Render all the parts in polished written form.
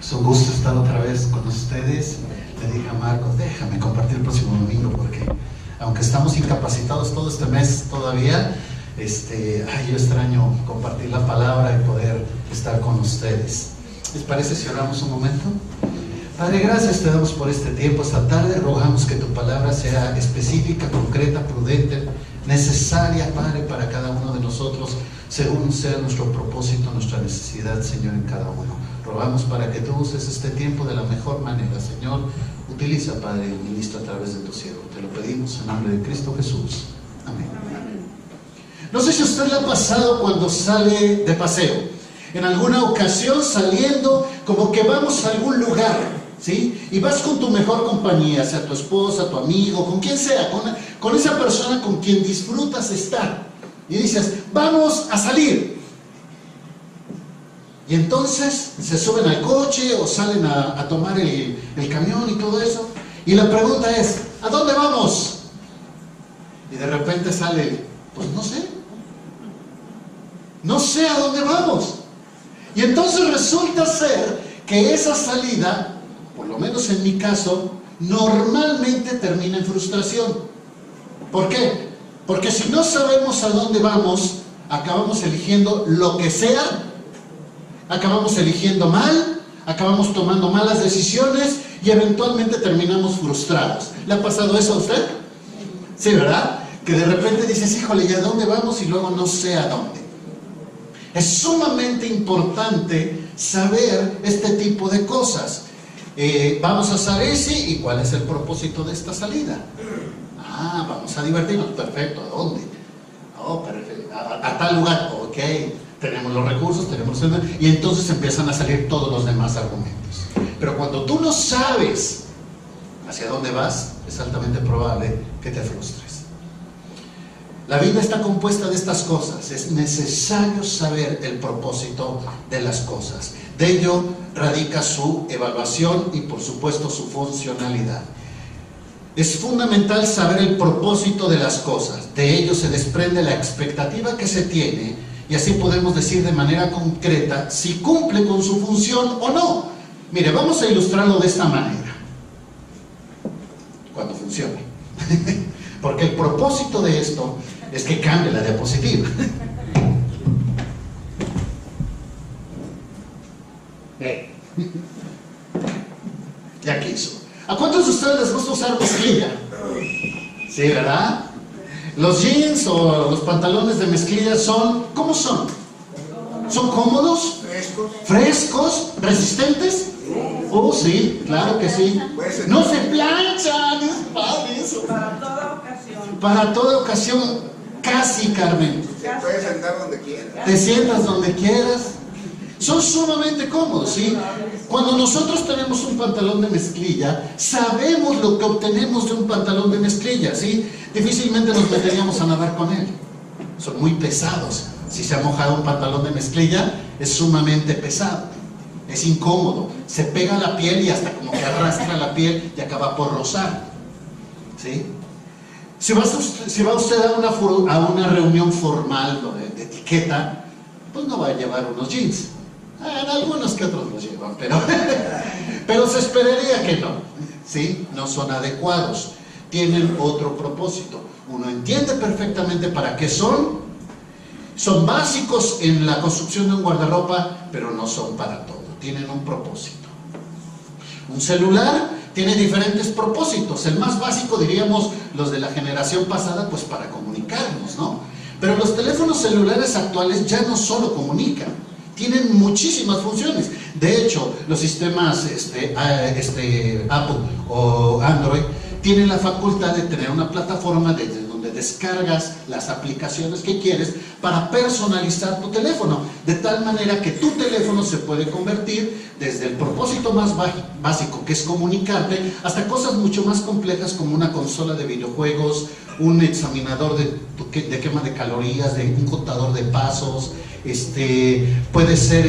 Es un gusto estar otra vez con ustedes. Le dije a Marcos, déjame compartir el próximo domingo porque aunque estamos incapacitados todo este mes todavía, yo extraño compartir la palabra y poder estar con ustedes. ¿Les parece si oramos un momento? Padre, gracias te damos por este tiempo, esta tarde. Rogamos que tu palabra sea específica, concreta, prudente, necesaria, Padre, para cada uno de nosotros, según sea nuestro propósito, nuestra necesidad, Señor, en cada uno. Rogamos para que tú uses este tiempo de la mejor manera, Señor. Utiliza, Padre, el ministro a través de tu siervo. Te lo pedimos en nombre de Cristo Jesús. Amén. No sé si a usted le ha pasado cuando sale de paseo. En alguna ocasión saliendo, como que vamos a algún lugar, ¿sí? Y vas con tu mejor compañía, sea tu esposa, tu amigo, con quien sea, con esa persona con quien disfrutas estar. Y dices, vamos a salir. Y entonces se suben al coche o salen a tomar el camión y todo eso. Y la pregunta es, ¿a dónde vamos? Y de repente sale, pues no sé. No sé a dónde vamos. Y entonces resulta ser que esa salida, por lo menos en mi caso, normalmente termina en frustración. ¿Por qué? Porque si no sabemos a dónde vamos, acabamos eligiendo lo que sea, acabamos eligiendo mal, acabamos tomando malas decisiones y eventualmente terminamos frustrados. ¿Le ha pasado eso a usted? Sí, ¿verdad? Que de repente dices, híjole, ¿y a dónde vamos? Y luego no sé a dónde. Es sumamente importante saber este tipo de cosas. Vamos a salir, sí, ¿y cuál es el propósito de esta salida? Vamos a divertirnos, perfecto, ¿a dónde? Oh, perfecto, a tal lugar, ok, tenemos los recursos, y entonces empiezan a salir todos los demás argumentos. Pero cuando tú no sabes hacia dónde vas, es altamente probable que te frustres. La vida está compuesta de estas cosas. Es necesario saber el propósito de las cosas. De ello radica su evaluación y, por supuesto, su funcionalidad. Es fundamental saber el propósito de las cosas. De ello se desprende la expectativa que se tiene y así podemos decir de manera concreta si cumple con su función o no. Mire, vamos a ilustrarlo de esta manera. Cuando funcione. Porque el propósito de esto es que cambie la diapositiva. Ya quiso. ¿A cuántos de ustedes les gusta usar mezclilla? Sí, ¿verdad? Los jeans o los pantalones de mezclilla son, ¿cómo son? ¿Son cómodos? ¿Frescos? ¿Resistentes? Oh, sí, claro que sí. No se planchan, es padre eso. Para toda ocasión. Para toda ocasión. Casi, Carmen. Se puede sentar donde quiera. Te sientas donde quieras. Son sumamente cómodos, ¿sí? Cuando nosotros tenemos un pantalón de mezclilla, sabemos lo que obtenemos de un pantalón de mezclilla, ¿sí? Difícilmente nos meteríamos a nadar con él. Son muy pesados. Si se ha mojado un pantalón de mezclilla, es sumamente pesado. Es incómodo. Se pega a la piel y hasta como que arrastra la piel y acaba por rozar, ¿sí? Si va usted a una reunión formal de etiqueta, pues no va a llevar unos jeans. En algunos que otros los llevan, pero se esperaría que no, ¿sí? No son adecuados, tienen otro propósito. Uno entiende perfectamente para qué son básicos en la construcción de un guardarropa, pero no son para todo, tienen un propósito. Un celular tiene diferentes propósitos. El más básico, diríamos, los de la generación pasada, pues para comunicarnos, ¿no? Pero los teléfonos celulares actuales ya no solo comunican, tienen muchísimas funciones. De hecho, los sistemas Apple o Android tienen la facultad de tener una plataforma desde donde descargas las aplicaciones que quieres para personalizar tu teléfono, de tal manera que tu teléfono se puede convertir desde el propósito más básico, que es comunicarte, hasta cosas mucho más complejas como una consola de videojuegos, un examinador de quema de calorías, de un contador de pasos. Puede ser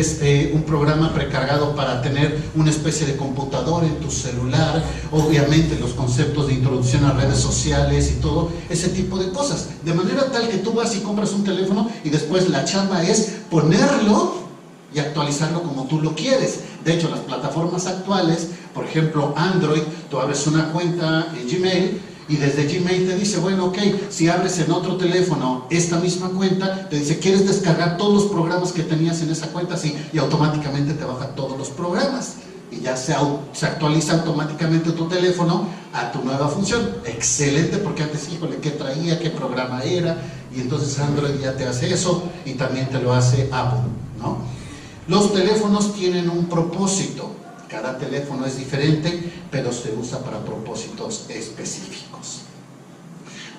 un programa precargado para tener una especie de computador en tu celular, obviamente los conceptos de introducción a redes sociales y todo ese tipo de cosas, de manera tal que tú vas y compras un teléfono y después la chamba es ponerlo y actualizarlo como tú lo quieres. De hecho, las plataformas actuales, por ejemplo Android, tú abres una cuenta en Gmail y desde Gmail te dice, bueno, ok, si abres en otro teléfono esta misma cuenta, te dice, ¿quieres descargar todos los programas que tenías en esa cuenta? Sí, y automáticamente te baja todos los programas y ya se actualiza automáticamente tu teléfono a tu nueva función. Excelente, porque antes, híjole, ¿qué traía? ¿Qué programa era? Y entonces Android ya te hace eso y también te lo hace Apple, ¿no? Los teléfonos tienen un propósito. Cada teléfono es diferente, pero se usa para propósitos específicos.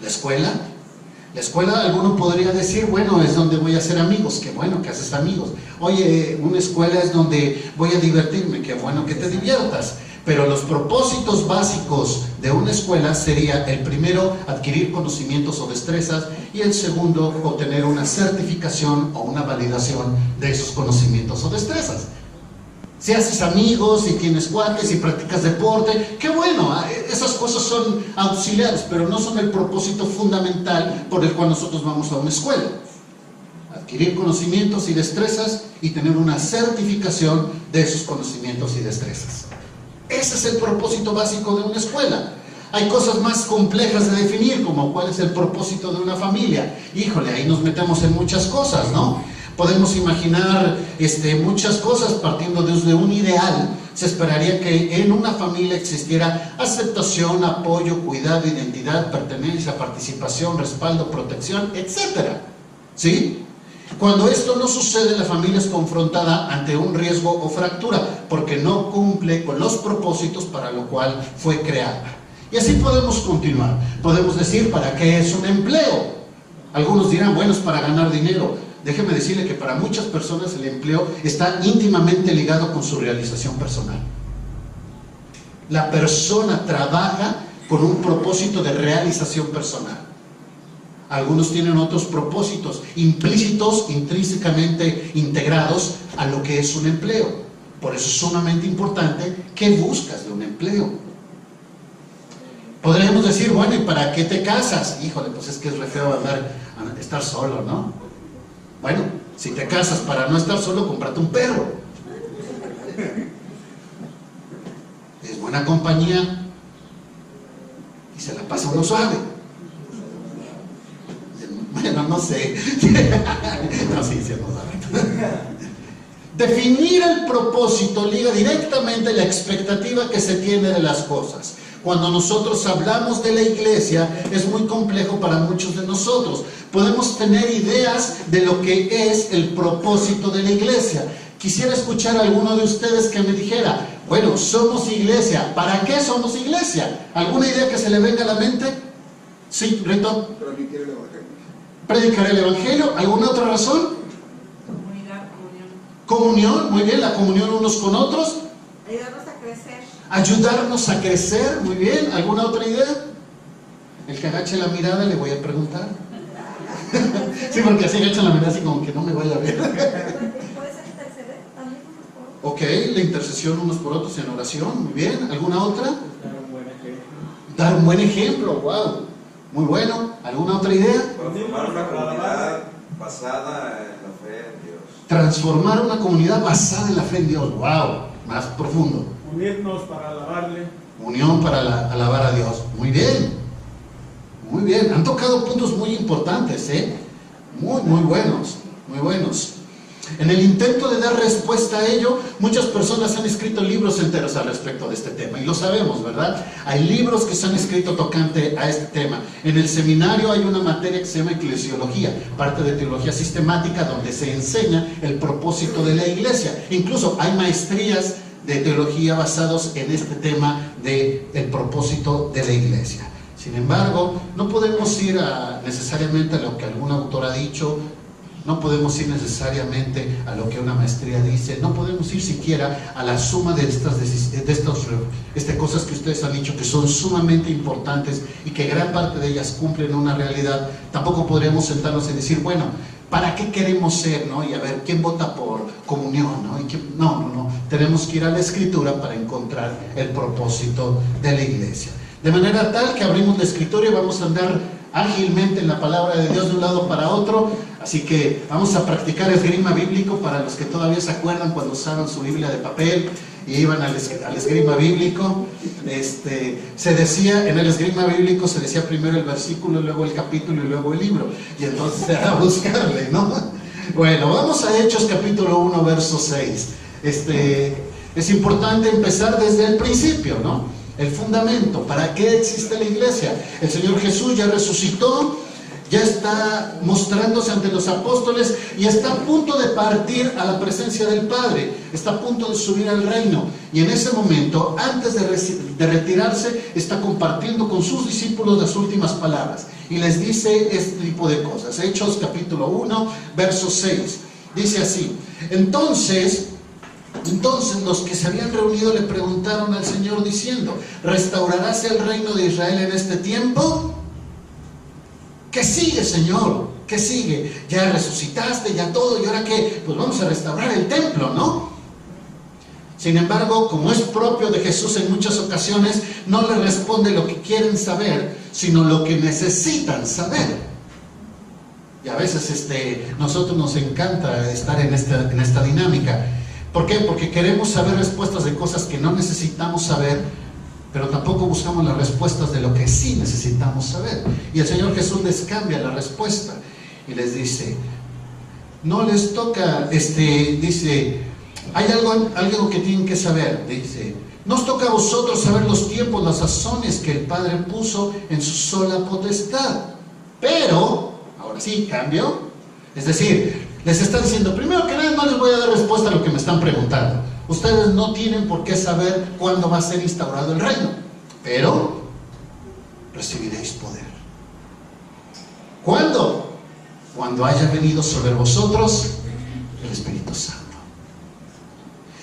La escuela, alguno podría decir, bueno, es donde voy a hacer amigos. Qué bueno que haces amigos. Oye, una escuela es donde voy a divertirme. Qué bueno que te diviertas. Pero los propósitos básicos de una escuela sería: el primero, adquirir conocimientos o destrezas, y el segundo, obtener una certificación o una validación de esos conocimientos o destrezas. Si haces amigos, si tienes cuates, si practicas deporte, qué bueno, esas cosas son auxiliares, pero no son el propósito fundamental por el cual nosotros vamos a una escuela. Adquirir conocimientos y destrezas y tener una certificación de esos conocimientos y destrezas. Ese es el propósito básico de una escuela. Hay cosas más complejas de definir, como cuál es el propósito de una familia. Híjole, ahí nos metemos en muchas cosas, ¿no? Podemos imaginar muchas cosas partiendo desde un ideal. Se esperaría que en una familia existiera aceptación, apoyo, cuidado, identidad, pertenencia, participación, respaldo, protección, etc. ¿Sí? Cuando esto no sucede, la familia es confrontada ante un riesgo o fractura, porque no cumple con los propósitos para lo cual fue creada. Y así podemos continuar. Podemos decir, ¿para qué es un empleo? Algunos dirán, bueno, es para ganar dinero. Déjeme decirle que para muchas personas el empleo está íntimamente ligado con su realización personal. La persona trabaja con un propósito de realización personal. Algunos tienen otros propósitos implícitos, intrínsecamente integrados a lo que es un empleo. Por eso es sumamente importante qué buscas de un empleo. Podríamos decir, bueno, ¿y para qué te casas? Híjole, pues es que es re feo estar solo, ¿no? Bueno, si te casas para no estar solo, cómprate un perro. Es buena compañía y se la pasa uno suave. Bueno, no sé. No, sí, sí, no sabe. Definir el propósito liga directamente la expectativa que se tiene de las cosas. Cuando nosotros hablamos de la iglesia, es muy complejo para muchos de nosotros. Podemos tener ideas de lo que es el propósito de la iglesia. Quisiera escuchar a alguno de ustedes que me dijera, bueno, somos iglesia. ¿Para qué somos iglesia? ¿Alguna idea que se le venga a la mente? Sí, Rito. Predicar el evangelio. Predicar el evangelio. ¿Alguna otra razón? Comunidad, comunión. Comunión, muy bien, la comunión unos con otros. Ayudarnos a crecer. Ayudarnos a crecer, muy bien. ¿Alguna otra idea? El que agache la mirada le voy a preguntar. Sí, porque así agacha la mirada así como que no me vaya a ver. ¿Puede ser interceder también por Ok, la intercesión unos por otros en oración, muy bien. ¿Alguna otra? Dar un buen ejemplo. Dar un buen ejemplo, wow. Muy bueno. ¿Alguna otra idea? Transformar una comunidad basada en la fe en Dios. Transformar una comunidad basada en la fe en Dios, wow. Más profundo. Unirnos para alabarle. Unión para alabar a Dios. Muy bien. Muy bien. Han tocado puntos muy importantes, ¿eh? Muy, muy buenos. Muy buenos. En el intento de dar respuesta a ello, muchas personas han escrito libros enteros al respecto de este tema. Y lo sabemos, ¿verdad? Hay libros que se han escrito tocante a este tema. En el seminario hay una materia que se llama eclesiología, parte de teología sistemática, donde se enseña el propósito de la iglesia. Incluso hay maestrías de teología basados en este tema del propósito de la iglesia. Sin embargo, no podemos ir necesariamente a lo que algún autor ha dicho, no podemos ir necesariamente a lo que una maestría dice, no podemos ir siquiera a la suma de estas cosas que ustedes han dicho que son sumamente importantes y que gran parte de ellas cumplen una realidad. Tampoco podríamos sentarnos y decir, bueno, ¿para qué queremos ser? ¿No? Y a ver, ¿quién vota por comunión? ¿No? No. Tenemos que ir a la Escritura para encontrar el propósito de la iglesia. De manera tal que abrimos la Escritura y vamos a andar ágilmente en la palabra de Dios de un lado para otro, Así que vamos a practicar esgrima bíblico para los que todavía se acuerdan cuando usaban su Biblia de papel y iban al esgrima bíblico. Se decía, en el esgrima bíblico se decía primero el versículo, luego el capítulo y luego el libro. Y entonces era buscarle, ¿no? Bueno, vamos a Hechos capítulo 1, verso 6. Es importante empezar desde el principio, ¿no? El fundamento. ¿Para qué existe la iglesia? El Señor Jesús ya resucitó, ya está mostrándose ante los apóstoles y está a punto de partir a la presencia del Padre, está a punto de subir al reino, y en ese momento, antes de retirarse, está compartiendo con sus discípulos las últimas palabras y les dice este tipo de cosas. Hechos capítulo 1, verso 6, dice así: entonces los que se habían reunido le preguntaron al Señor diciendo: ¿restaurarás el reino de Israel en este tiempo? ¿Qué sigue, Señor? ¿Qué sigue? Ya resucitaste, ya todo, ¿y ahora qué? Pues vamos a restaurar el templo, ¿no? Sin embargo, como es propio de Jesús en muchas ocasiones, no le responde lo que quieren saber, sino lo que necesitan saber. Y a veces nosotros nos encanta estar en esta dinámica. ¿Por qué? Porque queremos saber respuestas de cosas que no necesitamos saber, pero tampoco buscamos las respuestas de lo que sí necesitamos saber. Y el Señor Jesús les cambia la respuesta y les dice, no les toca, dice, hay algo que tienen que saber, dice, no os toca a vosotros saber los tiempos, las sazones que el Padre puso en su sola potestad. Pero, ahora sí, cambio, es decir, les está diciendo, primero que nada, no les voy a dar respuesta a lo que me están preguntando. Ustedes no tienen por qué saber cuándo va a ser instaurado el reino, pero recibiréis poder. ¿Cuándo? Cuando haya venido sobre vosotros el Espíritu Santo.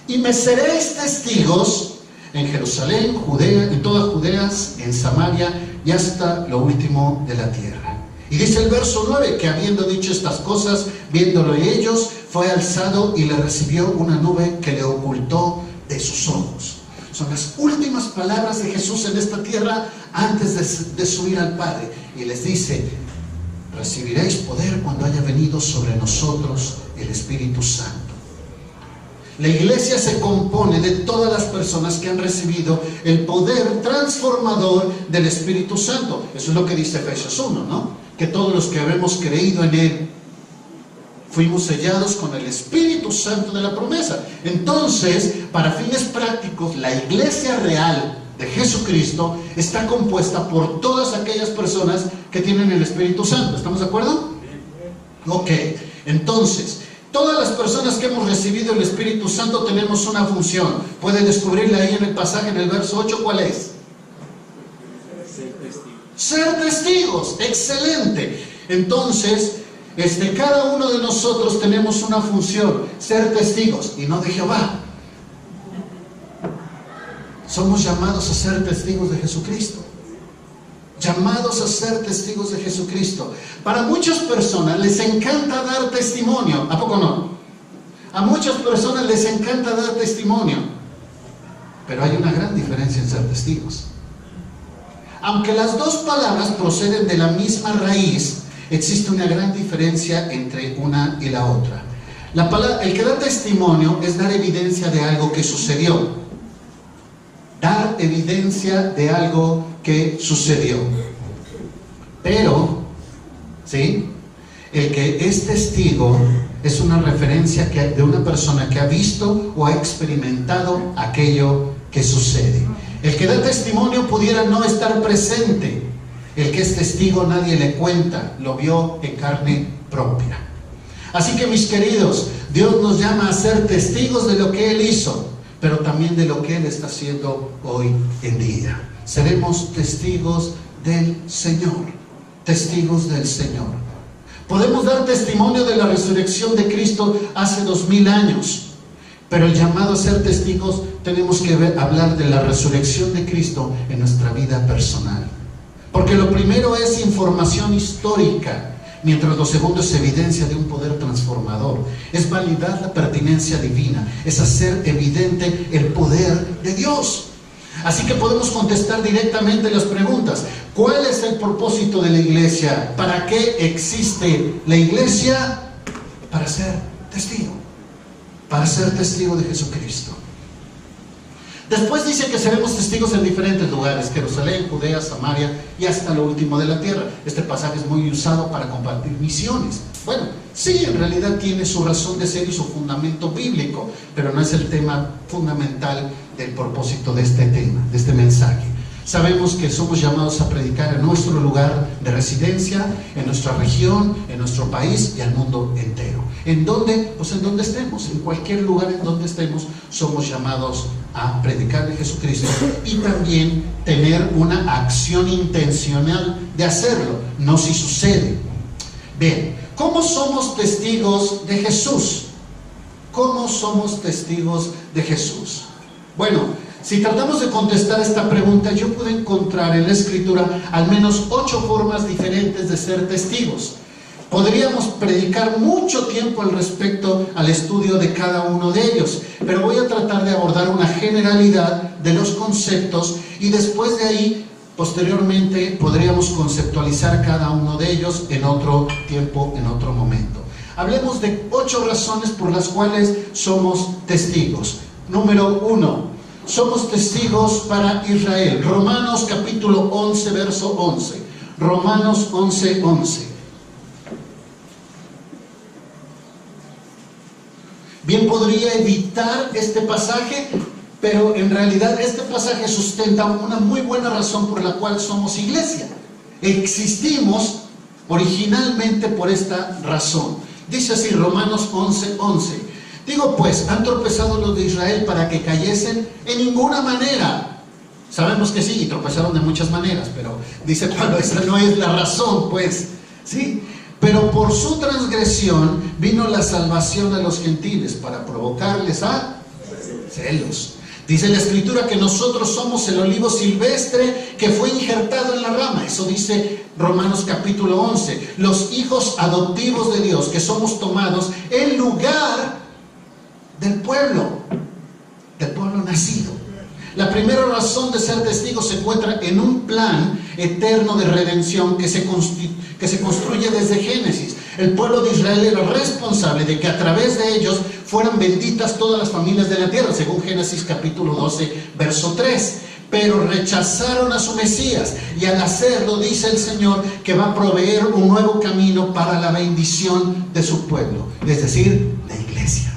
Y me seréis testigos en Jerusalén, Judea, en toda Judea, en Samaria y hasta lo último de la tierra. Y dice el verso 9, que habiendo dicho estas cosas, viéndolo ellos, fue alzado y le recibió una nube que le ocultó de sus ojos. Son las últimas palabras de Jesús en esta tierra antes de subir al Padre. Y les dice, recibiréis poder cuando haya venido sobre nosotros el Espíritu Santo. La iglesia se compone de todas las personas que han recibido el poder transformador del Espíritu Santo. Eso es lo que dice Efesios 1, ¿no? Que todos los que habemos creído en Él fuimos sellados con el Espíritu Santo de la promesa. Entonces, para fines prácticos, la iglesia real de Jesucristo está compuesta por todas aquellas personas que tienen el Espíritu Santo. ¿Estamos de acuerdo? Ok, entonces, todas las personas que hemos recibido el Espíritu Santo tenemos una función. ¿Pueden descubrirla ahí en el pasaje, en el verso 8? ¿Cuál es? Ser testigos. Excelente. Entonces, cada uno de nosotros tenemos una función: ser testigos, y no de Jehová. Somos llamados a ser testigos de Jesucristo. Llamados a ser testigos de Jesucristo. Para muchas personas les encanta dar testimonio. ¿A poco no? A muchas personas les encanta dar testimonio. Pero hay una gran diferencia en ser testigos. Aunque las dos palabras proceden de la misma raíz, existe una gran diferencia entre una y la otra. El que da testimonio es dar evidencia de algo que sucedió. Dar evidencia de algo que sucedió. Pero, ¿sí? El que es testigo es una referencia de una persona que ha visto o ha experimentado aquello que sucede. El que da testimonio pudiera no estar presente. El que es testigo nadie le cuenta, lo vio en carne propia. Así que, mis queridos, Dios nos llama a ser testigos de lo que Él hizo, pero también de lo que Él está haciendo hoy en día. Seremos testigos del Señor. Testigos del Señor. Podemos dar testimonio de la resurrección de Cristo hace 2000 años. Pero el llamado a ser testigos, tenemos que hablar de la resurrección de Cristo en nuestra vida personal. Porque lo primero es información histórica, mientras lo segundo es evidencia de un poder transformador. Es validar la pertinencia divina, es hacer evidente el poder de Dios. Así que podemos contestar directamente las preguntas. ¿Cuál es el propósito de la iglesia? ¿Para qué existe la iglesia? Para ser testigo. Para ser testigo de Jesucristo. Después dice que seremos testigos en diferentes lugares: Jerusalén, Judea, Samaria y hasta lo último de la tierra. Este pasaje es muy usado para compartir misiones. Bueno, sí, en realidad tiene su razón de ser y su fundamento bíblico, pero no es el tema fundamental del propósito de este tema, de este mensaje. Sabemos que somos llamados a predicar en nuestro lugar de residencia, en nuestra región, en nuestro país y al mundo entero. ¿En dónde? Pues en donde estemos, en cualquier lugar en donde estemos, somos llamados a predicar de Jesucristo y también tener una acción intencional de hacerlo, no si sucede. Bien, ¿cómo somos testigos de Jesús? ¿Cómo somos testigos de Jesús? Bueno, si tratamos de contestar esta pregunta, yo pude encontrar en la Escritura al menos 8 formas diferentes de ser testigos. Podríamos predicar mucho tiempo al respecto al estudio de cada uno de ellos, pero voy a tratar de abordar una generalidad de los conceptos y después de ahí, posteriormente, podríamos conceptualizar cada uno de ellos en otro tiempo, en otro momento. Hablemos de 8 razones por las cuales somos testigos. Número 1. Somos testigos para Israel. Romanos capítulo 11, verso 11. Romanos 11, 11. Bien, podría evitar este pasaje, pero en realidad este pasaje sustenta una muy buena razón por la cual somos iglesia. Existimos originalmente por esta razón. Dice así Romanos 11, 11. Digo pues, ¿han tropezado los de Israel para que cayesen? En ninguna manera. Sabemos que sí, y tropezaron de muchas maneras, pero dice cuando esa no es la razón, pues, ¿sí? Pero por su transgresión vino la salvación a los gentiles para provocarles a celos. Dice la Escritura que nosotros somos el olivo silvestre que fue injertado en la rama. Eso dice Romanos capítulo 11. Los hijos adoptivos de Dios, que somos tomados en lugar del pueblo nacido. La primera razón de ser testigo se encuentra en un plan eterno de redención que se construye desde Génesis. El pueblo de Israel era responsable de que a través de ellos fueran benditas todas las familias de la tierra, según Génesis capítulo 12, verso 3. Pero rechazaron a su Mesías, y al hacerlo dice el Señor que va a proveer un nuevo camino para la bendición de su pueblo, es decir, la iglesia.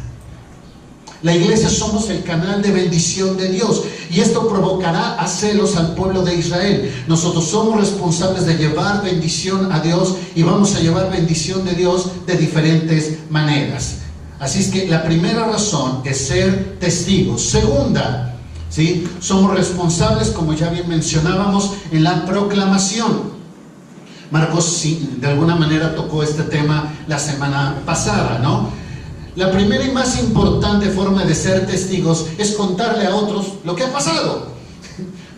La iglesia somos el canal de bendición de Dios, y esto provocará a celos al pueblo de Israel. Nosotros somos responsables de llevar bendición a Dios, y vamos a llevar bendición de Dios de diferentes maneras. Así es que la primera razón es ser testigos. Segunda, ¿sí? Somos responsables, como ya bien mencionábamos, en la proclamación. Marcos sí, de alguna manera tocó este tema la semana pasada, ¿no? La primera y más importante forma de ser testigos es contarle a otros lo que ha pasado,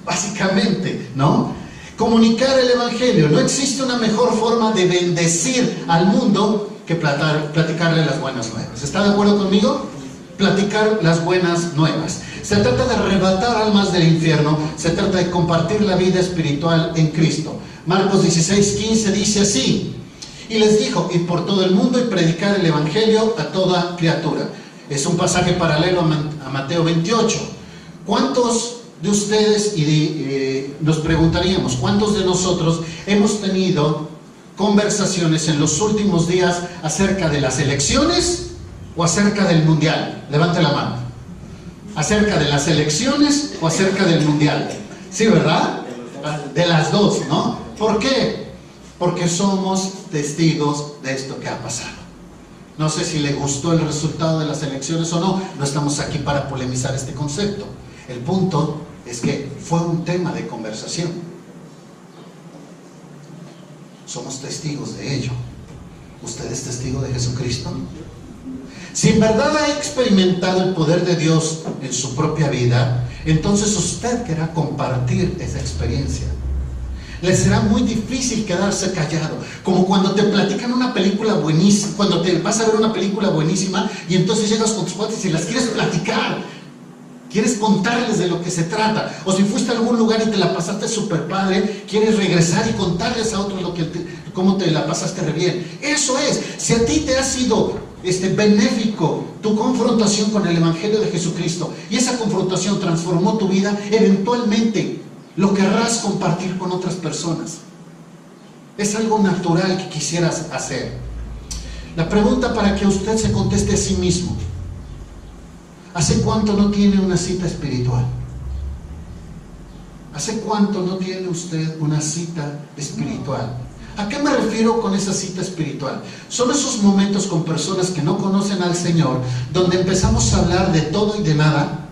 básicamente, ¿no? Comunicar el Evangelio. No existe una mejor forma de bendecir al mundo que platicarle las buenas nuevas. ¿Está de acuerdo conmigo? Platicar las buenas nuevas. Se trata de arrebatar almas del infierno, se trata de compartir la vida espiritual en Cristo. Marcos 16:15 dice así: y les dijo, id por todo el mundo y predicar el Evangelio a toda criatura. Es un pasaje paralelo a Mateo 28. ¿Cuántos de ustedes, nos preguntaríamos, cuántos de nosotros hemos tenido conversaciones en los últimos días acerca de las elecciones o acerca del mundial? Levante la mano. ¿Acerca de las elecciones o acerca del mundial? Sí, ¿verdad? De las dos, ¿no? ¿Por qué? Porque somos testigos de esto que ha pasado. No sé si le gustó el resultado de las elecciones o no, no estamos aquí para polemizar este concepto. El punto es que fue un tema de conversación. Somos testigos de ello. ¿Usted es testigo de Jesucristo? Si en verdad ha experimentado el poder de Dios en su propia vida, entonces usted querrá compartir esa experiencia. Le será muy difícil quedarse callado, como cuando te platican una película buenísima, cuando te vas a ver una película buenísima y entonces llegas con tus cuates y las quieres platicar. Quieres contarles de lo que se trata. O si fuiste a algún lugar y te la pasaste súper padre, quieres regresar y contarles a otros cómo te la pasaste re bien. Eso es. Si a ti te ha sido benéfico tu confrontación con el Evangelio de Jesucristo y esa confrontación transformó tu vida, eventualmente lo querrás compartir con otras personas. Es algo natural que quisieras hacer. La pregunta para que usted se conteste a sí mismo: ¿hace cuánto no tiene una cita espiritual? ¿Hace cuánto no tiene usted una cita espiritual? ¿A qué me refiero con esa cita espiritual? Son esos momentos con personas que no conocen al Señor, donde empezamos a hablar de todo y de nada,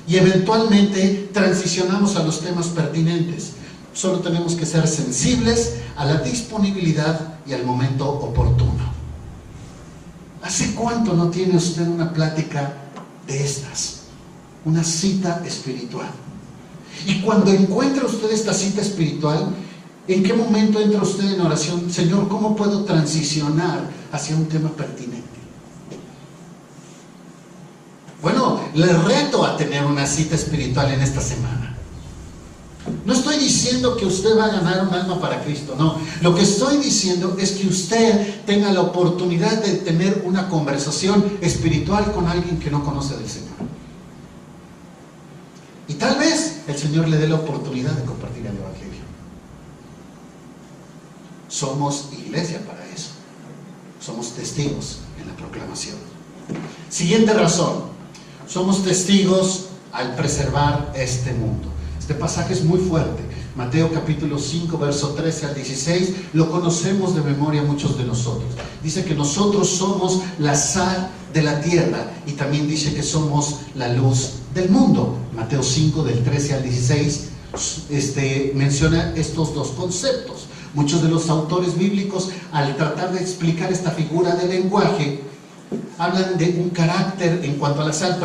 y eventualmente transicionamos a los temas pertinentes. Solo tenemos que ser sensibles a la disponibilidad y al momento oportuno. ¿Hace cuánto no tiene usted una plática de estas? Una cita espiritual. Y cuando encuentra usted esta cita espiritual, ¿en qué momento entra usted en oración? Señor, ¿cómo puedo transicionar hacia un tema pertinente? Bueno, le reto a tener una cita espiritual en esta semana. No estoy diciendo que usted va a ganar un alma para Cristo, no. Lo que estoy diciendo es que usted tenga la oportunidad de tener una conversación espiritual con alguien que no conoce del Señor. Y tal vez el Señor le dé la oportunidad de compartir el Evangelio. Somos iglesia para eso. Somos testigos en la proclamación. Siguiente razón: somos testigos al preservar este mundo. Este pasaje es muy fuerte. Mateo capítulo 5, verso 13 al 16, lo conocemos de memoria muchos de nosotros. Dice que nosotros somos la sal de la tierra y también dice que somos la luz del mundo. Mateo 5, del 13 al 16, menciona estos dos conceptos. Muchos de los autores bíblicos, al tratar de explicar esta figura de lenguaje, hablan de un carácter, en cuanto a la sal,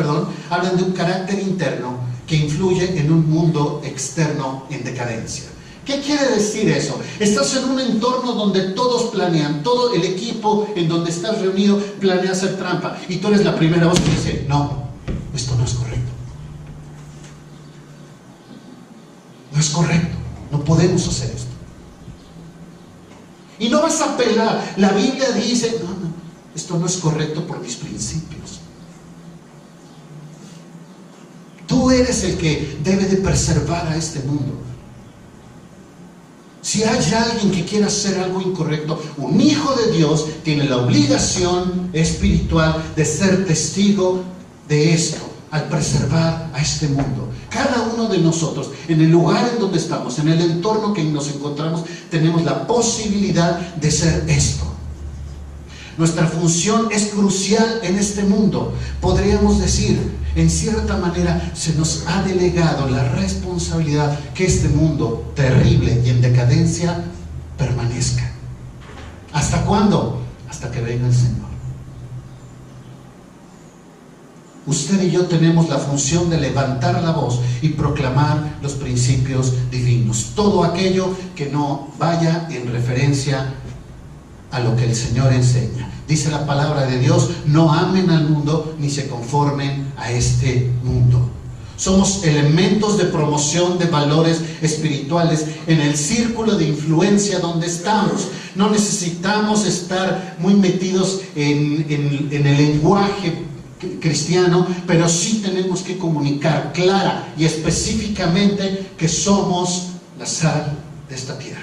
hablan de un carácter interno que influye en un mundo externo en decadencia. ¿Qué quiere decir eso? Estás en un entorno donde todos planean, todo el equipo en donde estás reunido planea hacer trampa, y tú eres la primera voz que dice: no, esto no es correcto. No es correcto, no podemos hacer esto. Y no vas a apelar. La Biblia dice: no, esto no es correcto por mis principios. Tú eres el que debe de preservar a este mundo. Si hay alguien que quiera hacer algo incorrecto, un hijo de Dios tiene la obligación espiritual de ser testigo de esto, al preservar a este mundo. Cada uno de nosotros, en el lugar en donde estamos, en el entorno que nos encontramos, tenemos la posibilidad de ser esto. Nuestra función es crucial en este mundo. Podríamos decir, en cierta manera, se nos ha delegado la responsabilidad que este mundo terrible y en decadencia permanezca. ¿Hasta cuándo? Hasta que venga el Señor. Usted y yo tenemos la función de levantar la voz y proclamar los principios divinos. Todo aquello que no vaya en referencia a lo que el Señor enseña. Dice la palabra de Dios: no amen al mundo ni se conformen a este mundo. Somos elementos de promoción de valores espirituales en el círculo de influencia donde estamos. No necesitamos estar muy metidos en el lenguaje cristiano, pero sí tenemos que comunicar clara y específicamente que somos la sal de esta tierra.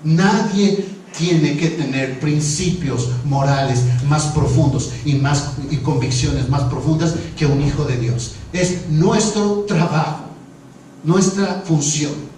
Nadie tiene que tener principios morales más profundos y convicciones más profundas que un hijo de Dios. Es nuestro trabajo, nuestra función.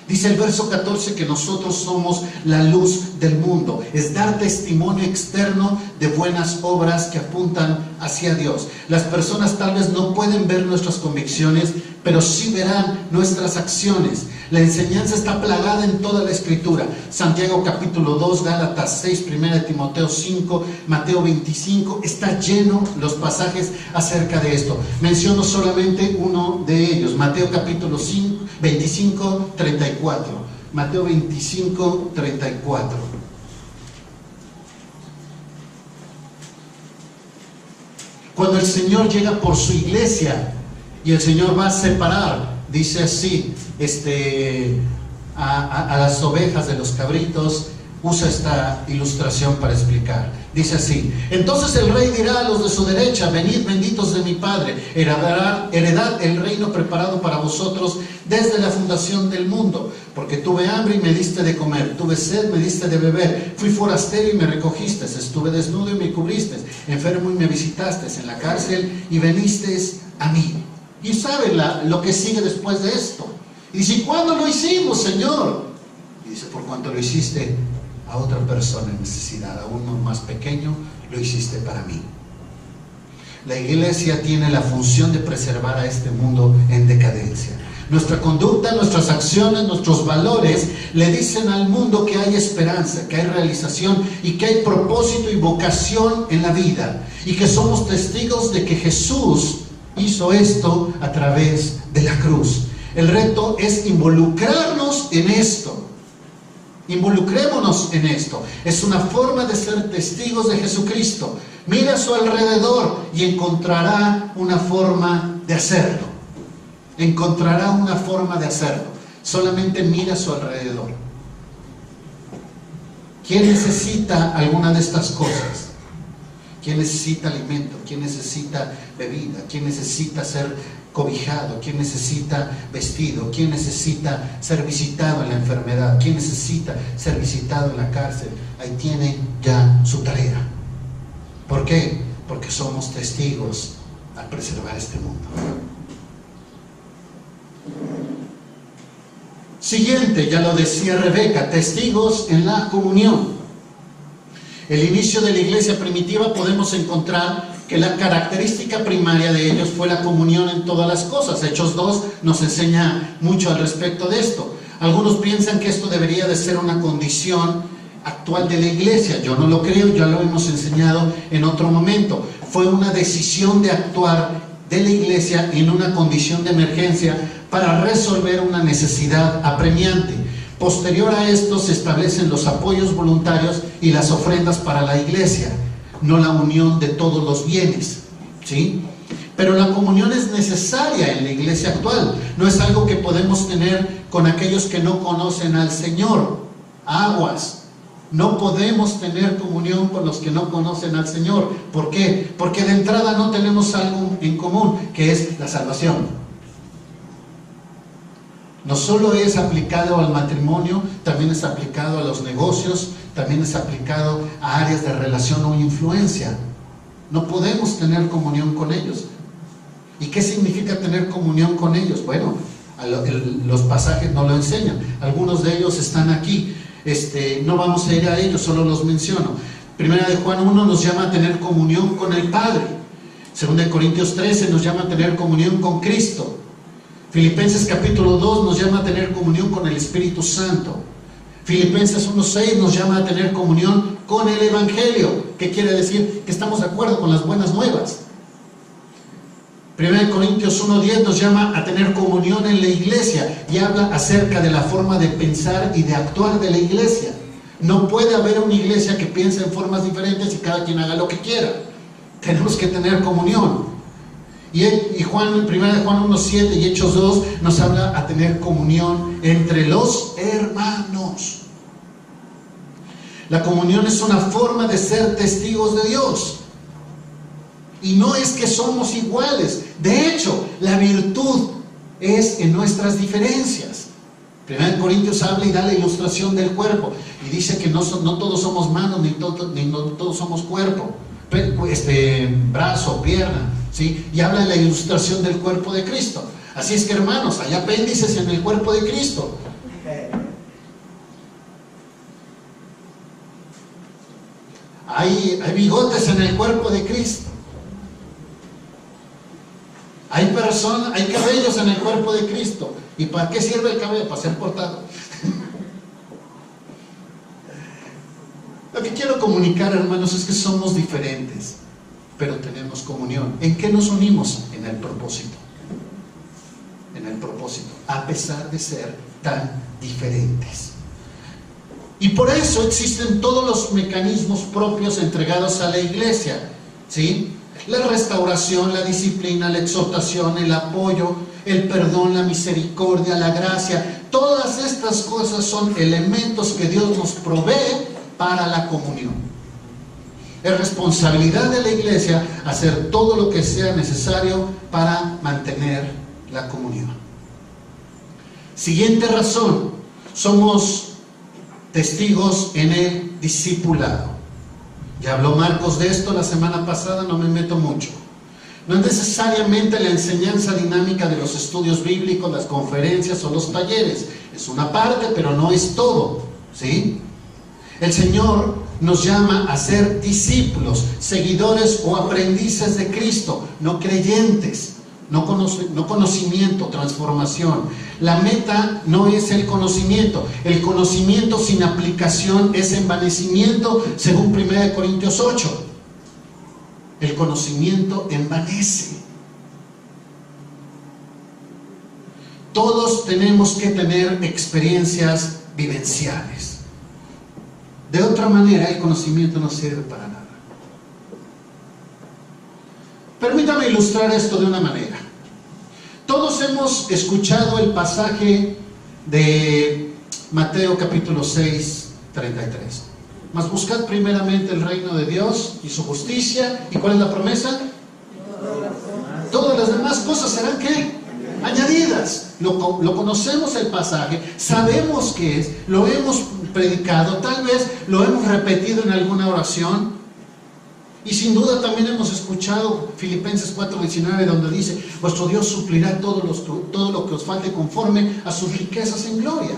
Dice el verso 14 que nosotros somos la luz del mundo. Es dar testimonio externo de buenas obras que apuntan hacia Dios. Las personas tal vez no pueden ver nuestras convicciones, pero sí verán nuestras acciones. La enseñanza está plagada en toda la Escritura. Santiago capítulo 2, Gálatas 6, 1 Timoteo 5, Mateo 25. Está lleno los pasajes acerca de esto. Menciono solamente uno de ellos. Mateo capítulo 5, 25, 34. Mateo 25, 34. Cuando el Señor llega por su iglesia y el Señor va a separar, dice así, a las ovejas de los cabritos, usa esta ilustración para explicar. Dice así: entonces el rey dirá a los de su derecha: venid, benditos de mi Padre, heredad el reino preparado para vosotros desde la fundación del mundo, porque tuve hambre y me diste de comer, tuve sed, me diste de beber, fui forastero y me recogiste, estuve desnudo y me cubriste, enfermo y me visitaste, en la cárcel y veniste a mí. Y sabe lo que sigue después de esto. Y dice: ¿cuándo lo hicimos, Señor? Y dice: por cuanto lo hiciste a otra persona en necesidad, a uno más pequeño, lo hiciste para mí. La iglesia tiene la función de preservar a este mundo en decadencia. Nuestra conducta, nuestras acciones, nuestros valores le dicen al mundo que hay esperanza, que hay realización y que hay propósito y vocación en la vida, y que somos testigos de que Jesús hizo esto a través de la cruz. El reto es involucrarnos en esto. Involucrémonos en esto. Es una forma de ser testigos de Jesucristo. Mira a su alrededor y encontrará una forma de hacerlo. Encontrará una forma de hacerlo. Solamente mira a su alrededor. ¿Quién necesita alguna de estas cosas? ¿Quién necesita alimento? ¿Quién necesita bebida? ¿Quién necesita ser cobijado? ¿Quién necesita vestido? ¿Quién necesita ser visitado en la enfermedad? ¿Quién necesita ser visitado en la cárcel? Ahí tiene ya su tarea. ¿Por qué? Porque somos testigos al preservar este mundo. Siguiente, ya lo decía Rebeca, testigos en la comunión. El inicio de la iglesia primitiva, podemos encontrar que la característica primaria de ellos fue la comunión en todas las cosas. Hechos 2 nos enseña mucho al respecto de esto. Algunos piensan que esto debería de ser una condición actual de la iglesia. Yo no lo creo, ya lo hemos enseñado en otro momento. Fue una decisión de actuar de la iglesia en una condición de emergencia para resolver una necesidad apremiante. Posterior a esto se establecen los apoyos voluntarios y las ofrendas para la iglesia, no la unión de todos los bienes, ¿sí? Pero la comunión es necesaria en la iglesia actual. No es algo que podemos tener con aquellos que no conocen al Señor. Aguas. No podemos tener comunión con los que no conocen al Señor. ¿Por qué? Porque de entrada no tenemos algo en común, que es la salvación. No solo es aplicado al matrimonio, también es aplicado a los negocios, también es aplicado a áreas de relación o influencia. No podemos tener comunión con ellos. ¿Y qué significa tener comunión con ellos? Bueno, los pasajes no lo enseñan. Algunos de ellos están aquí. No vamos a ir a ellos, solo los menciono. Primera de Juan 1 nos llama a tener comunión con el Padre. Segunda de Corintios 13 nos llama a tener comunión con Cristo. Filipenses capítulo 2 nos llama a tener comunión con el Espíritu Santo. Filipenses 1:6 nos llama a tener comunión con el Evangelio. ¿Qué quiere decir? Que estamos de acuerdo con las buenas nuevas. 1 Corintios 1:10 nos llama a tener comunión en la iglesia y habla acerca de la forma de pensar y de actuar de la iglesia. No puede haber una iglesia que piense en formas diferentes y cada quien haga lo que quiera. Tenemos que tener comunión. Y 1 Juan 1:7 y Hechos 2 nos habla a tener comunión entre los hermanos. La comunión es una forma de ser testigos de Dios. Y no es que somos iguales. De hecho, la virtud es en nuestras diferencias. 1 Corintios habla y da la ilustración del cuerpo. Y dice que no todos somos manos, ni todos somos cuerpo. Brazo, pierna. ¿Sí? Y habla de la ilustración del cuerpo de Cristo. Así es que, hermanos, hay apéndices en el cuerpo de Cristo. Hay bigotes en el cuerpo de Cristo. Hay cabellos en el cuerpo de Cristo. ¿Y para qué sirve el cabello? Para ser cortado. Lo que quiero comunicar, hermanos, es que somos diferentes, pero tenemos comunión. ¿En qué nos unimos? En el propósito. En el propósito, a pesar de ser tan diferentes. Y por eso existen todos los mecanismos propios entregados a la iglesia, ¿sí? La restauración, la disciplina, la exhortación, el apoyo, el perdón, la misericordia, la gracia, todas estas cosas son elementos que Dios nos provee para la comunión. Es responsabilidad de la iglesia hacer todo lo que sea necesario para mantener la comunión. Siguiente razón, somos testigos en el discipulado. Ya habló Marcos de esto la semana pasada, no me meto mucho. No es necesariamente la enseñanza dinámica de los estudios bíblicos, las conferencias o los talleres. Es una parte, pero no es todo, ¿sí? El Señor nos llama a ser discípulos, seguidores o aprendices de Cristo, no creyentes, no conocimiento, transformación. La meta no es el conocimiento sin aplicación es envanecimiento, según 1 Corintios 8. El conocimiento envanece. Todos tenemos que tener experiencias vivenciales. De otra manera, el conocimiento no sirve para nada. Permítame ilustrar esto de una manera. Todos hemos escuchado el pasaje de Mateo capítulo 6, 33. Mas buscad primeramente el reino de Dios y su justicia. ¿Y cuál es la promesa? Todas las demás cosas serán ¿qué? Añadidas. Lo conocemos el pasaje, sabemos qué es, lo hemos predicado, tal vez lo hemos repetido en alguna oración. Y sin duda también hemos escuchado Filipenses 4:19, donde dice: vuestro Dios suplirá todo lo que os falte conforme a sus riquezas en gloria.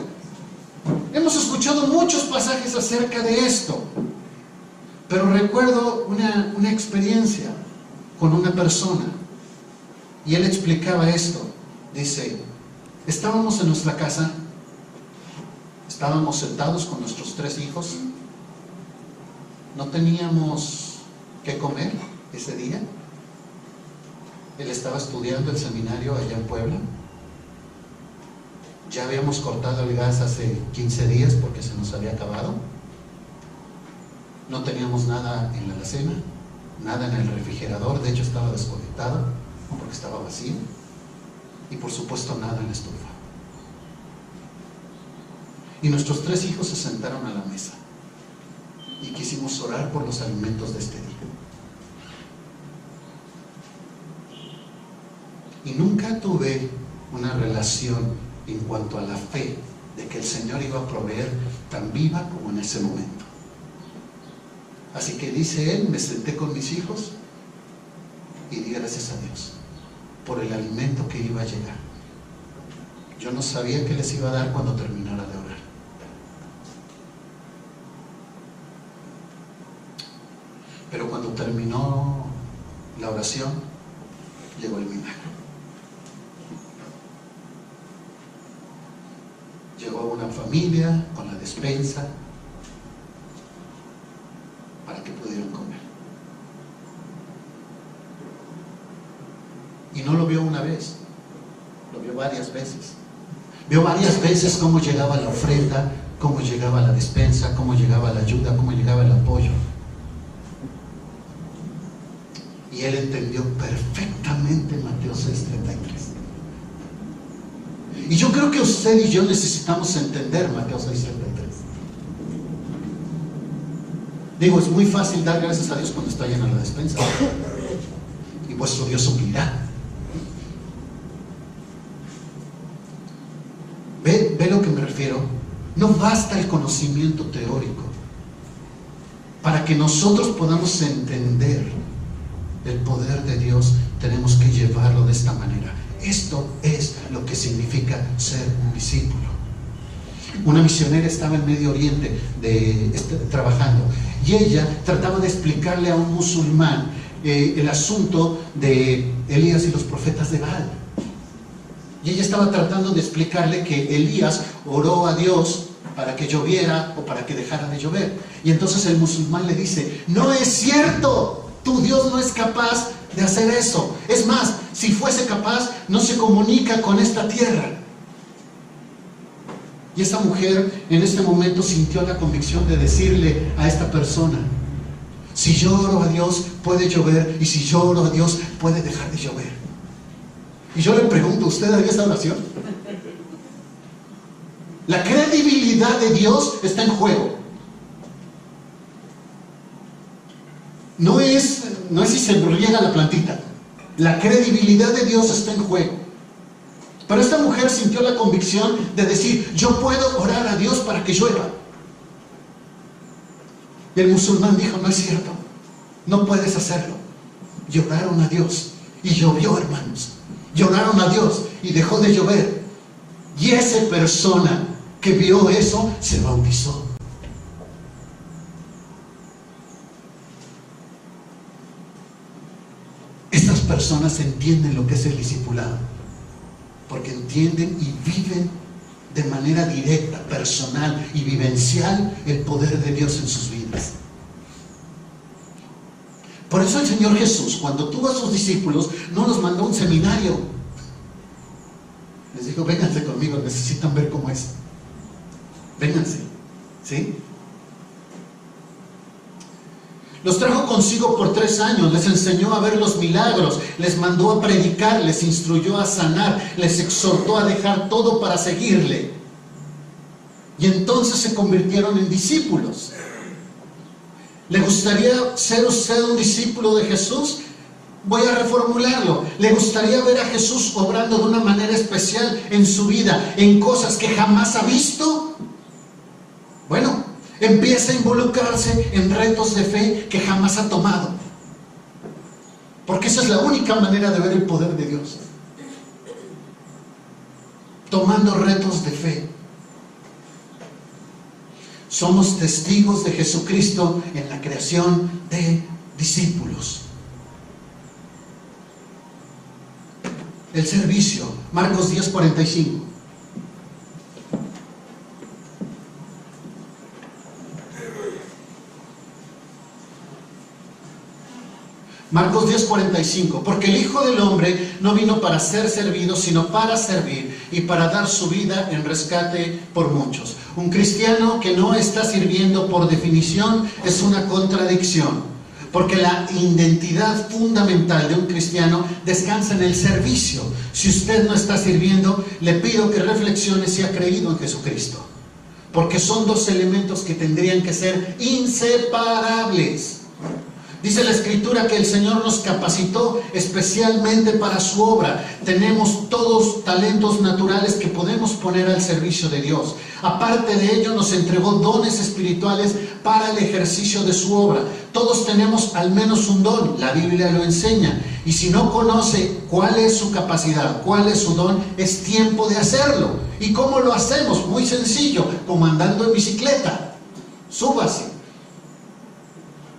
Hemos escuchado muchos pasajes acerca de esto, pero recuerdo una experiencia con una persona, y él explicaba esto. Dice: estábamos en nuestra casa, estábamos sentados con nuestros 3 hijos, no teníamos qué comer ese día. Él estaba estudiando el seminario allá en Puebla. Ya habíamos cortado el gas hace 15 días porque se nos había acabado. No teníamos nada en la alacena, nada en el refrigerador, de hecho estaba desconectado porque estaba vacío. Y por supuesto nada en la estufa. Y nuestros 3 hijos se sentaron a la mesa y quisimos orar por los alimentos de este día. Y nunca tuve una relación en cuanto a la fe de que el Señor iba a proveer tan viva como en ese momento. Así que dice él: me senté con mis hijos y di gracias a Dios por el alimento que iba a llegar. Yo no sabía qué les iba a dar cuando terminara de orar. Pero cuando terminó la oración, llegó el milagro. Llegó una familia con la despensa para que pudieran comer. Y no lo vio una vez, lo vio varias veces. Vio varias veces cómo llegaba la ofrenda, cómo llegaba la despensa, cómo llegaba la ayuda, cómo llegaba el apoyo. Y él entendió perfectamente Mateo 6:33. Y yo creo que usted y yo necesitamos entender Mateo 6:33. Digo, es muy fácil dar gracias a Dios cuando está llena la despensa. Y vuestro Dios suplirá. ¿Ve lo que me refiero? No basta el conocimiento teórico. Para que nosotros podamos entender el poder de Dios, tenemos que llevarlo de esta manera. Esto es lo que significa ser un discípulo. Una misionera estaba en Medio Oriente trabajando, y ella trataba de explicarle a un musulmán el asunto de Elías y los profetas de Baal. Y ella estaba tratando de explicarle que Elías oró a Dios para que lloviera o para que dejara de llover. Y entonces el musulmán le dice: no es cierto, tu Dios no es capaz de hacer eso. Es más, si fuese capaz, no se comunica con esta tierra. Y esa mujer en este momento sintió la convicción de decirle a esta persona: Si yo oro a Dios, puede llover, y si yo oro a Dios, puede dejar de llover. Y yo le pregunto, ¿usted haría esa oración? La credibilidad de Dios está en juego. No es si se riega la plantita. La credibilidad de Dios está en juego. Pero esta mujer sintió la convicción de decir, yo puedo orar a Dios para que llueva. Y el musulmán dijo, no es cierto, no puedes hacerlo. Y oraron a Dios, y llovió, hermanos. Y oraron a Dios, y dejó de llover. Y esa persona que vio eso, se bautizó. Estas personas entienden lo que es el discipulado, porque entienden y viven de manera directa, personal y vivencial el poder de Dios en sus vidas. Por eso el Señor Jesús, cuando tuvo a sus discípulos, no los mandó a un seminario. Les dijo, vénganse conmigo, necesitan ver cómo es. Vénganse, ¿sí? Los trajo consigo por 3 años, les enseñó a ver los milagros, les mandó a predicar, les instruyó a sanar, les exhortó a dejar todo para seguirle. Y entonces se convirtieron en discípulos. ¿Le gustaría ser usted un discípulo de Jesús? Voy a reformularlo. ¿Le gustaría ver a Jesús obrando de una manera especial en su vida, en cosas que jamás ha visto? Bueno, empieza a involucrarse en retos de fe que jamás ha tomado. Porque esa es la única manera de ver el poder de Dios. Tomando retos de fe. Somos testigos de Jesucristo en la creación de discípulos. El servicio, Marcos 10:45. Marcos 10:45, porque el Hijo del Hombre no vino para ser servido, sino para servir y para dar su vida en rescate por muchos. Un cristiano que no está sirviendo, por definición, es una contradicción, porque la identidad fundamental de un cristiano descansa en el servicio. Si usted no está sirviendo, le pido que reflexione si ha creído en Jesucristo, porque son 2 elementos que tendrían que ser inseparables. Dice la Escritura que el Señor nos capacitó especialmente para su obra. Tenemos todos talentos naturales que podemos poner al servicio de Dios. Aparte de ello, nos entregó dones espirituales para el ejercicio de su obra. Todos tenemos al menos un don, la Biblia lo enseña. Y si no conoce cuál es su capacidad, cuál es su don, es tiempo de hacerlo. ¿Y cómo lo hacemos? Muy sencillo, como andando en bicicleta. Súbase.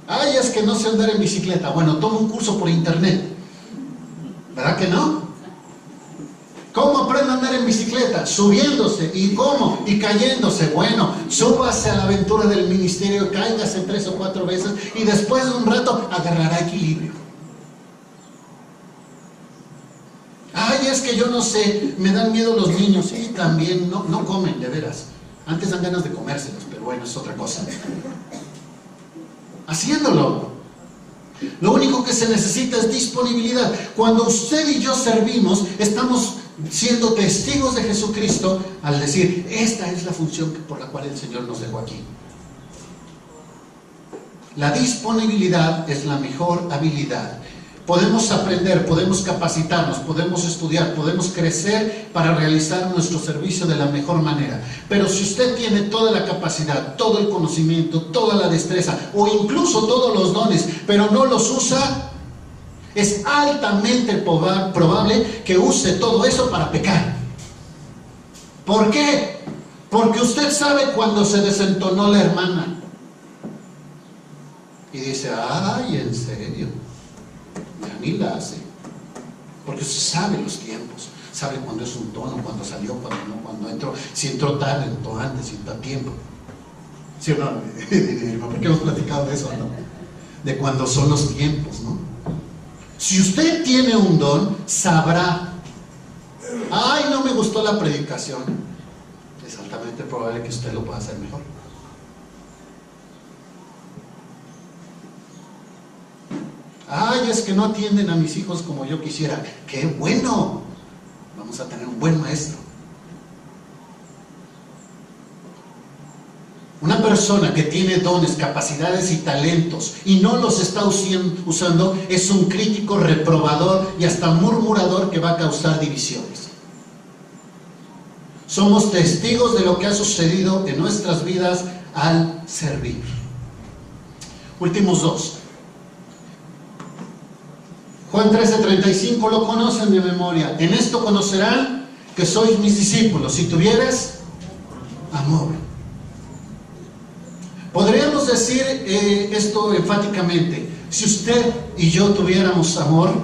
Ay, es que no sé andar en bicicleta. Bueno, toma un curso por internet. ¿Verdad que no? ¿Cómo aprende a andar en bicicleta? Subiéndose. ¿Y cómo? Y cayéndose. Bueno, súbase a la aventura del ministerio, cáigase 3 o 4 veces y después de un rato agarrará equilibrio. Ay, es que yo no sé, me dan miedo los niños. Sí, también no comen, de veras. Antes dan ganas de comérselos, pero bueno, es otra cosa. Haciéndolo. Lo único que se necesita es disponibilidad. Cuando usted y yo servimos, estamos siendo testigos de Jesucristo al decir, esta es la función por la cual el Señor nos dejó aquí. La disponibilidad es la mejor habilidad. Podemos aprender, podemos capacitarnos, podemos estudiar, podemos crecer para realizar nuestro servicio de la mejor manera. Pero si usted tiene toda la capacidad, todo el conocimiento, toda la destreza o incluso todos los dones, pero no los usa, es altamente probable que use todo eso para pecar. ¿Por qué? Porque usted sabe cuando se desentonó la hermana y dice, ay, ¿en serio? Ni la hace, porque usted sabe los tiempos, sabe cuándo es un tono, cuándo salió, cuándo no, cuándo entró, si entró tarde, entró antes, si entró a tiempo. ¿Sí o no? ¿Por qué hemos platicado de eso, no? De cuándo son los tiempos, ¿no? Si usted tiene un don, sabrá, ay, no me gustó la predicación, es altamente probable que usted lo pueda hacer mejor. Ay, es que no atienden a mis hijos como yo quisiera. ¡Qué bueno! Vamos a tener un buen maestro. Una persona que tiene dones, capacidades y talentos y no los está usando es un crítico, reprobador y hasta murmurador que va a causar divisiones. Somos testigos de lo que ha sucedido en nuestras vidas al servir. Últimos dos. Juan 13:35, lo conocen de memoria. En esto conocerán que sois mis discípulos, si tuvieres amor. Podríamos decir esto enfáticamente: si usted y yo tuviéramos amor,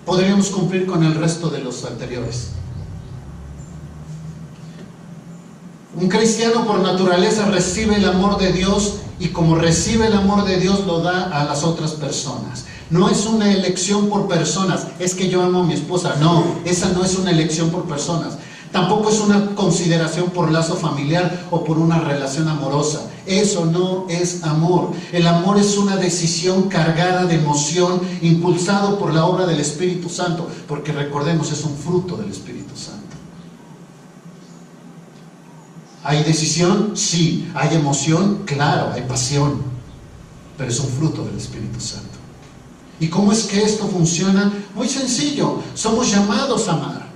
podríamos cumplir con el resto de los anteriores. Un cristiano por naturaleza recibe el amor de Dios, y como recibe el amor de Dios lo da a las otras personas. No es una elección por personas. Es que yo amo a mi esposa. No, esa no es una elección por personas. Tampoco es una consideración por lazo familiar o por una relación amorosa. Eso no es amor. El amor es una decisión cargada de emoción, impulsado por la obra del Espíritu Santo, porque recordemos, es un fruto del Espíritu Santo. ¿Hay decisión? Sí. ¿Hay emoción? Claro, hay pasión, pero es un fruto del Espíritu Santo. ¿Y cómo es que esto funciona? Muy sencillo. Somos llamados a amar.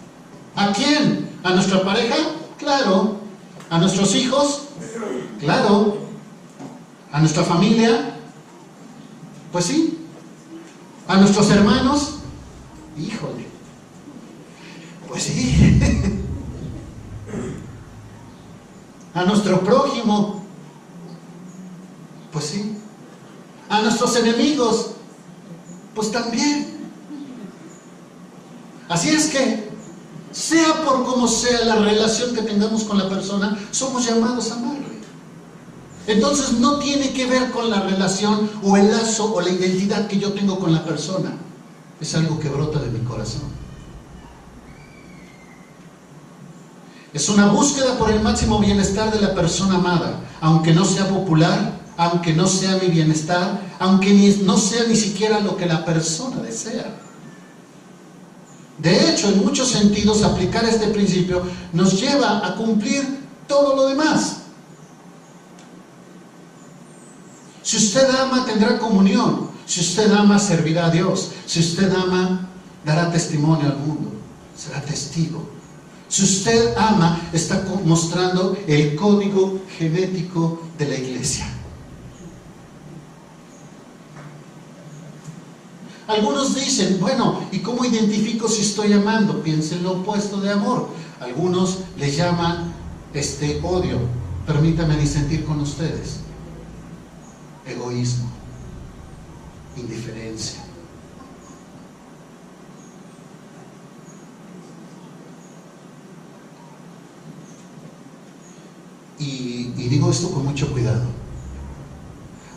¿A quién? ¿A nuestra pareja? Claro. ¿A nuestros hijos? Claro. ¿A nuestra familia? Pues sí. ¿A nuestros hermanos? Híjole. Pues sí. ¿A nuestro prójimo? Pues sí. ¿A nuestros enemigos? Pues también. Así es que, sea por como sea la relación que tengamos con la persona, somos llamados a amarle. Entonces no tiene que ver con la relación o el lazo o la identidad que yo tengo con la persona. Es algo que brota de mi corazón. Es una búsqueda por el máximo bienestar de la persona amada, aunque no sea popular, aunque no sea mi bienestar, aunque no sea ni siquiera lo que la persona desea. De hecho, en muchos sentidos, aplicar este principio nos lleva a cumplir todo lo demás. Si usted ama, tendrá comunión. Si usted ama, servirá a Dios. Si usted ama, dará testimonio al mundo. Será testigo. Si usted ama, está mostrando el código genético de la iglesia. Algunos dicen, bueno, ¿y cómo identifico si estoy amando? Piensen lo opuesto de amor. Algunos le llaman odio. Permítanme disentir con ustedes. Egoísmo, indiferencia. Y digo esto con mucho cuidado.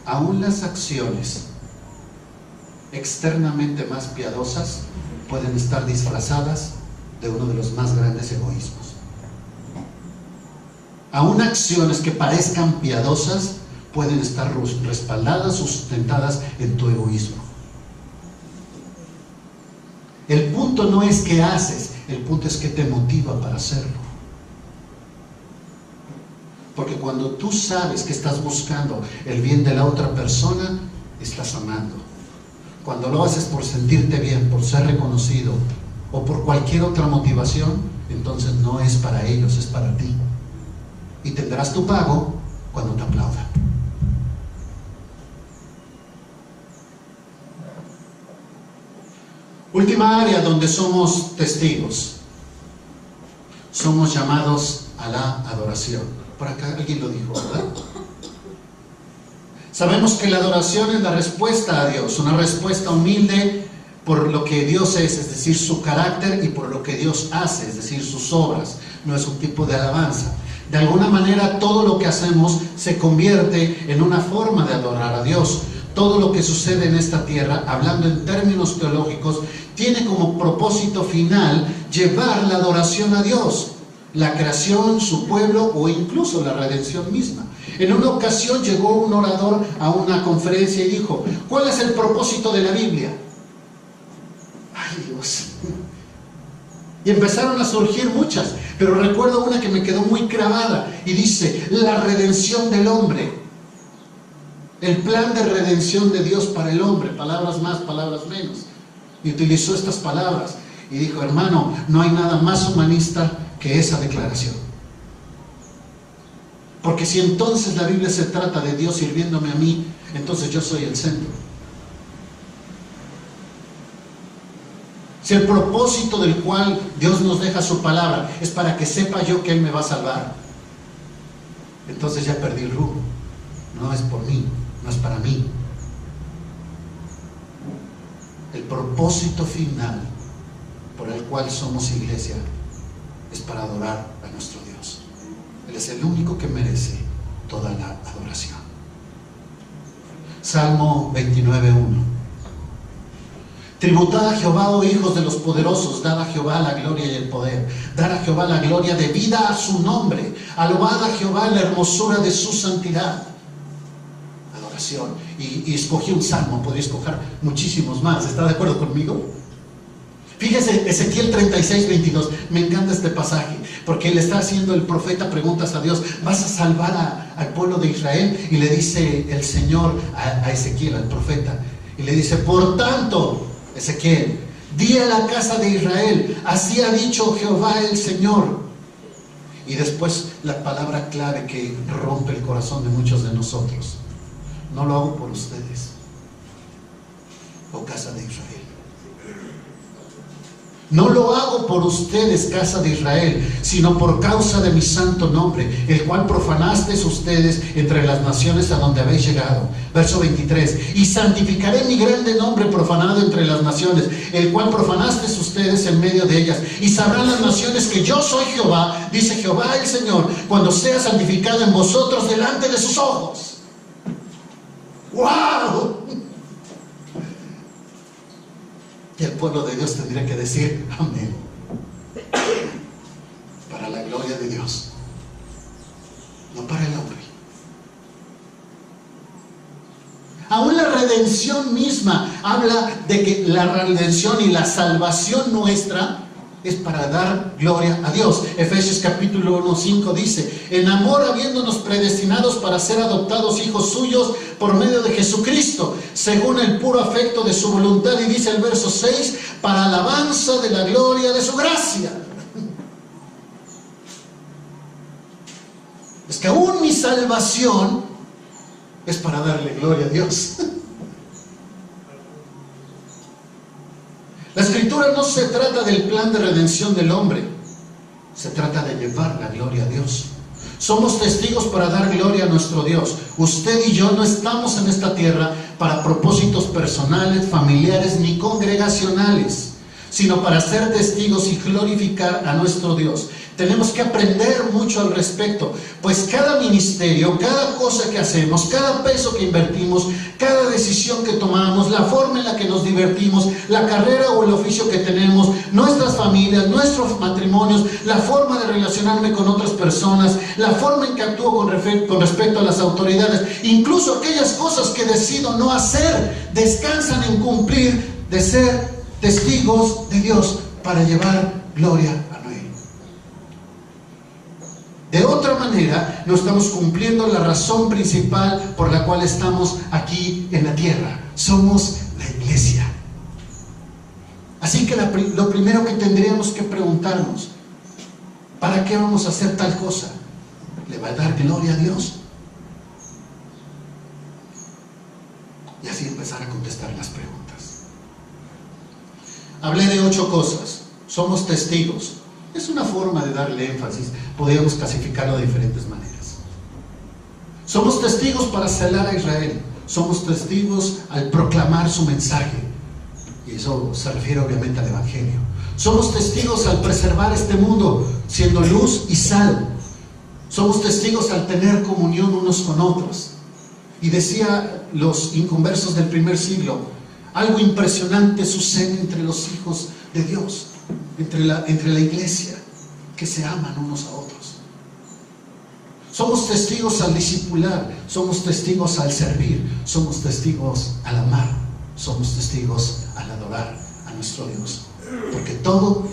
Aún las acciones externamente más piadosas pueden estar disfrazadas de uno de los más grandes egoísmos. Aún acciones que parezcan piadosas pueden estar respaldadas, sustentadas en tu egoísmo. El punto no es qué haces, el punto es qué te motiva para hacerlo. Porque cuando tú sabes que estás buscando el bien de la otra persona, estás amando. Cuando lo haces por sentirte bien, por ser reconocido o por cualquier otra motivación, entonces no es para ellos, es para ti. Y tendrás tu pago cuando te aplaudan. Última área donde somos testigos. Somos llamados a la adoración. Por acá alguien lo dijo, ¿verdad? Sabemos que la adoración es la respuesta a Dios, una respuesta humilde por lo que Dios es decir, su carácter, y por lo que Dios hace, es decir, sus obras. No es un tipo de alabanza. De alguna manera, todo lo que hacemos se convierte en una forma de adorar a Dios. Todo lo que sucede en esta tierra, hablando en términos teológicos, tiene como propósito final llevar la adoración a Dios, la creación, su pueblo o incluso la redención misma. En una ocasión llegó un orador a una conferencia y dijo: ¿cuál es el propósito de la Biblia? pues. Y empezaron a surgir muchas, pero recuerdo una que me quedó muy clavada y dice: la redención del hombre. El plan de redención de Dios para el hombre, palabras más, palabras menos. Y utilizó estas palabras y dijo: hermano, no hay nada más humanista que esa declaración. Porque si entonces la Biblia se trata de Dios sirviéndome a mí, entonces yo soy el centro. Si el propósito del cual Dios nos deja su palabra es para que sepa yo que Él me va a salvar, entonces ya perdí el rumbo. No es por mí, no es para mí. El propósito final por el cual somos iglesia es para adorar a nuestro Dios. Él es el único que merece toda la adoración. Salmo 29:1. Tributad a Jehová, oh hijos de los poderosos, dad a Jehová la gloria y el poder, dad a Jehová la gloria debida a su nombre, alabad a Jehová en la hermosura de su santidad. Adoración. Y escogí un salmo, podría escoger muchísimos más. ¿Está de acuerdo conmigo? Fíjese, Ezequiel 36:22, me encanta este pasaje, porque le está haciendo el profeta preguntas a Dios: ¿vas a salvar al pueblo de Israel? Y le dice el Señor a Ezequiel, al profeta, y le dice: por tanto, Ezequiel, di a la casa de Israel, así ha dicho Jehová el Señor. Y después la palabra clave que rompe el corazón de muchos de nosotros: no lo hago por ustedes, oh casa de Israel. No lo hago por ustedes, casa de Israel, sino por causa de mi santo nombre, el cual profanasteis ustedes entre las naciones a donde habéis llegado. Verso 23. Y santificaré mi grande nombre profanado entre las naciones, el cual profanasteis ustedes en medio de ellas. Y sabrán las naciones que yo soy Jehová, dice Jehová el Señor, cuando sea santificado en vosotros delante de sus ojos. ¡Wow! Y el pueblo de Dios tendría que decir: amén, para la gloria de Dios, no para el hombre. Aún la redención misma habla de que la redención y la salvación nuestra es para dar gloria a Dios. Efesios capítulo 1:5 dice: en amor habiéndonos predestinados para ser adoptados hijos suyos por medio de Jesucristo, según el puro afecto de su voluntad. Y dice el verso 6: para alabanza de la gloria de su gracia. Es que aún mi salvación es para darle gloria a Dios. La escritura no se trata del plan de redención del hombre, se trata de llevar la gloria a Dios. Somos testigos para dar gloria a nuestro Dios. Usted y yo no estamos en esta tierra para propósitos personales, familiares ni congregacionales, sino para ser testigos y glorificar a nuestro Dios. Tenemos que aprender mucho al respecto, pues cada ministerio, cada cosa que hacemos, cada peso que invertimos, cada decisión que tomamos, la forma en la que nos divertimos, la carrera o el oficio que tenemos, nuestras familias, nuestros matrimonios, la forma de relacionarme con otras personas, la forma en que actúo con respecto a las autoridades, incluso aquellas cosas que decido no hacer, descansan en cumplir de ser testigos de Dios para llevar gloria a Él. De otra manera, no estamos cumpliendo la razón principal por la cual estamos aquí en la tierra. Somos la iglesia. Así que lo primero que tendríamos que preguntarnos: ¿para qué vamos a hacer tal cosa? ¿Le va a dar gloria a Dios? Y así empezar a contestar las preguntas. Hablé de 8 cosas. Somos testigos. Es una forma de darle énfasis. Podríamos clasificarlo de diferentes maneras. Somos testigos para celar a Israel. Somos testigos al proclamar su mensaje. Y eso se refiere obviamente al Evangelio. Somos testigos al preservar este mundo, siendo luz y sal. Somos testigos al tener comunión unos con otros. Y decía los inconversos del primer siglo: algo impresionante sucede entre los hijos de Dios, entre la iglesia, que se aman unos a otros. Somos testigos al discipular, somos testigos al servir, somos testigos al amar, somos testigos al adorar a nuestro Dios. porque todo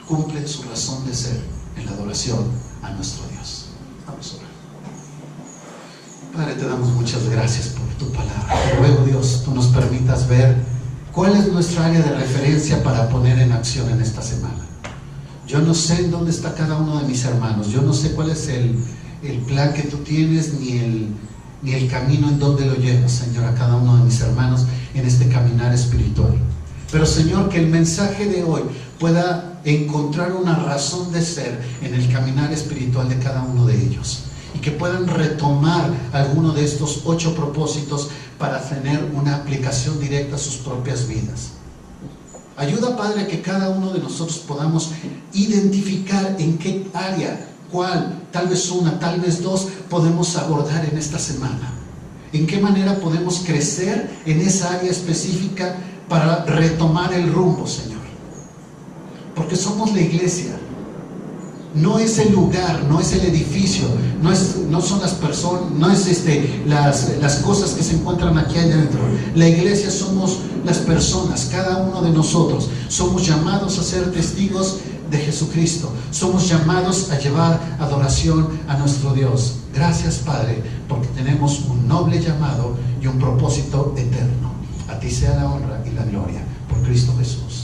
cumple su razón de ser en la adoración a nuestro Dios. Vamos a orar. Padre, te damos muchas gracias por tu palabra. Te ruego, Dios, tú nos permitas ver cuál es nuestra área de referencia para poner en acción en esta semana. Yo no sé en dónde está cada uno de mis hermanos, yo no sé cuál es el plan que tú tienes, ni el camino en donde lo llevas, Señor, a cada uno de mis hermanos en este caminar espiritual. Pero, Señor, que el mensaje de hoy pueda encontrar una razón de ser en el caminar espiritual de cada uno de ellos, y que puedan retomar alguno de estos 8 propósitos para tener una aplicación directa a sus propias vidas. Ayuda, Padre, a que cada uno de nosotros podamos identificar en qué área, cuál, tal vez una, tal vez 2, podemos abordar en esta semana. En qué manera podemos crecer en esa área específica para retomar el rumbo, Señor. Porque somos la iglesia. No es el lugar, no es el edificio, no son las personas, no es las cosas que se encuentran aquí adentro. La iglesia somos las personas, cada uno de nosotros. Somos llamados a ser testigos de Jesucristo. Somos llamados a llevar adoración a nuestro Dios. Gracias, Padre, porque tenemos un noble llamado y un propósito eterno. A ti sea la honra y la gloria, por Cristo Jesús.